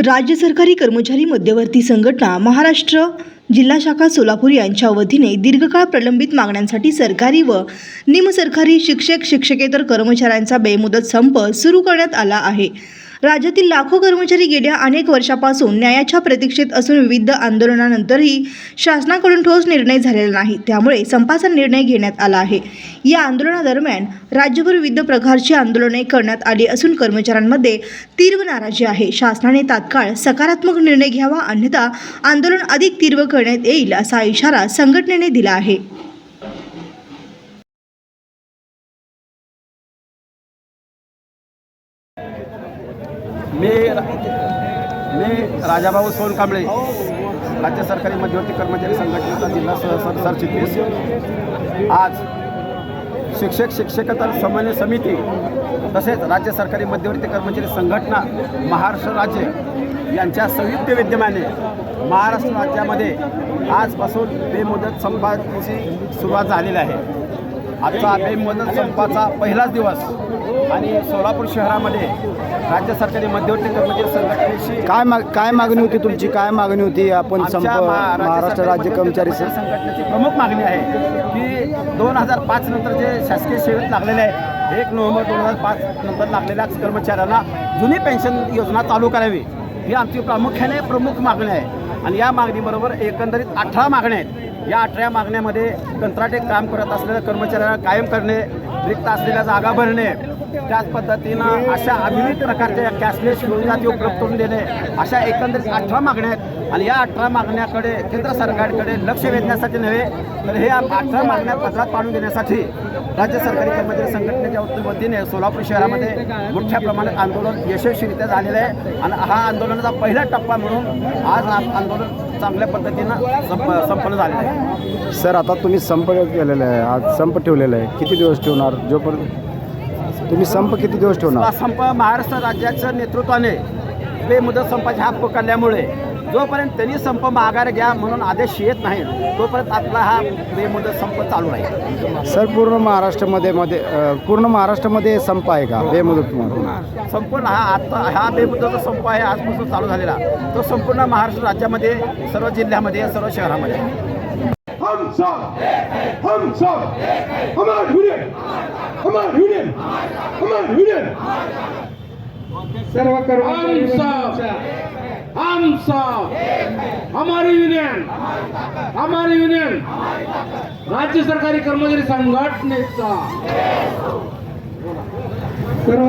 राज्य सरकारी कर्मचारी मध्यवर्ती संघटना महाराष्ट्र जिल्हा शाखा सोलापूर यांच्या वतीने दीर्घकाळ प्रलंबित मागण्यांसाठी सरकारी व निमसरकारी शिक्षकेतर कर्मचाऱ्यांचा बेमुदत संप सुरू करण्यात आला आहे। राज्यातील लाखो कर्मचारी गेल्या अनेक वर्षापासून न्यायाच्या प्रतीक्षेत असून विविध आंदोलनानंतरही शासनाकडून ठोस निर्णय झालेला नाही, त्यामुळे संपाचा निर्णय घेण्यात आला आहे। या आंदोलनादरम्यान राज्यभर विविध प्रकारची आंदोलने करण्यात आली असून कर्मचाऱ्यांमध्ये तीव्र नाराजी आहे। शासनाने तात्काळ सकारात्मक निर्णय घ्यावा, अन्यथा आंदोलन अधिक तीव्र करण्यात येईल असा इशारा संघटनेने दिला आहे। मी राजाभाऊ सोनकांबळे, राज्य सरकारी मध्यवर्ती कर्मचारी संघटनेचा जिल्हा सरचिटणीस। आज शिक्षकेतर समन्वय समिती तसेच राज्य सरकारी मध्यवर्ती कर्मचारी संघटना महाराष्ट्र राज्य यांच्या संयुक्त विद्यमाने महाराष्ट्र राज्यामध्ये आजपासून बेमुदत संपाची सुरुवात झालेली आहे। आजचा बेमुदत संपाचा पहिलाच दिवस आणि सोलापूर शहरामध्ये राज्य सरकारी मध्यवर्ती कर्मचारी संघटनेशी काय मागणी होती तुमची? काय मागणी होती? आपण महाराष्ट्र राज्य कर्मचारी संघटनेची प्रमुख मागणी आहे की 2005 नंतर जे शासकीय सेवेत लागलेले आहे 1 नोव्हेंबर 2005 नंतर लागलेल्या कर्मचाऱ्यांना जुनी पेन्शन योजना चालू करावी, ही आमची प्रामुख्याने प्रमुख मागणी आहे। आणि या मागणीबरोबर एकंदरीत 18 मागण्या आहेत। या 18 मागण्यामध्ये कंत्राटी काम करत असलेल्या कर्मचाऱ्यांना कायम करणे, रिक्त असलेल्या जागा भरणे, त्याच पद्धतीनं अशा विविध प्रकारच्या कॅशलेस योजना ते उपलब्ध करून देणे, अशा एकंदरीत 18 मागण्या आहेत। आणि या 18 मागण्याकडे केंद्र सरकारकडे लक्ष वेधण्यासाठी नव्हे तर हे 18 मागण्या पत्रात पाडून देण्यासाठी राज्य सरकारी कर्मचारी संघटनेच्या वतीने सोलापूर शहरामध्ये मोठ्या प्रमाणात आंदोलन यशस्वीरित्या झालेलं आहे। आणि हा आंदोलनाचा पहिला टप्पा म्हणून आज आंदोलन चांगल्या पद्धतीनं संपन्न झालेलं आहे। सर, आता तुम्ही संप केलेला आहे, आज संप ठेवलेला आहे, किती दिवस ठेवणार? जोपर्यंत तुम्ही संप किती दिवस ठेवणार? संप महाराष्ट्र राज्याच्या नेतृत्वाने बेमुदत संपाचे हात पकडल्यामुळे जोपर्यंत त्यांनी संप माघार घ्या म्हणून आदेश येत नाही तोपर्यंत आपला हा बेमुदत संप चालू आहे। सर, पूर्ण महाराष्ट्रामध्ये संप आहे का बेमुदत? संपूर्ण हा बेमुदत संप आहे आजपासून चालू झालेला, तो संपूर्ण महाराष्ट्र राज्यामध्ये सर्व जिल्ह्यामध्ये सर्व शहरामध्ये। हम सब हमारा यूनियन सर्व कर्मचारी हम सब हमारी यूनियन राज्य सरकारी कर्मचारी संघटनेचा सर्व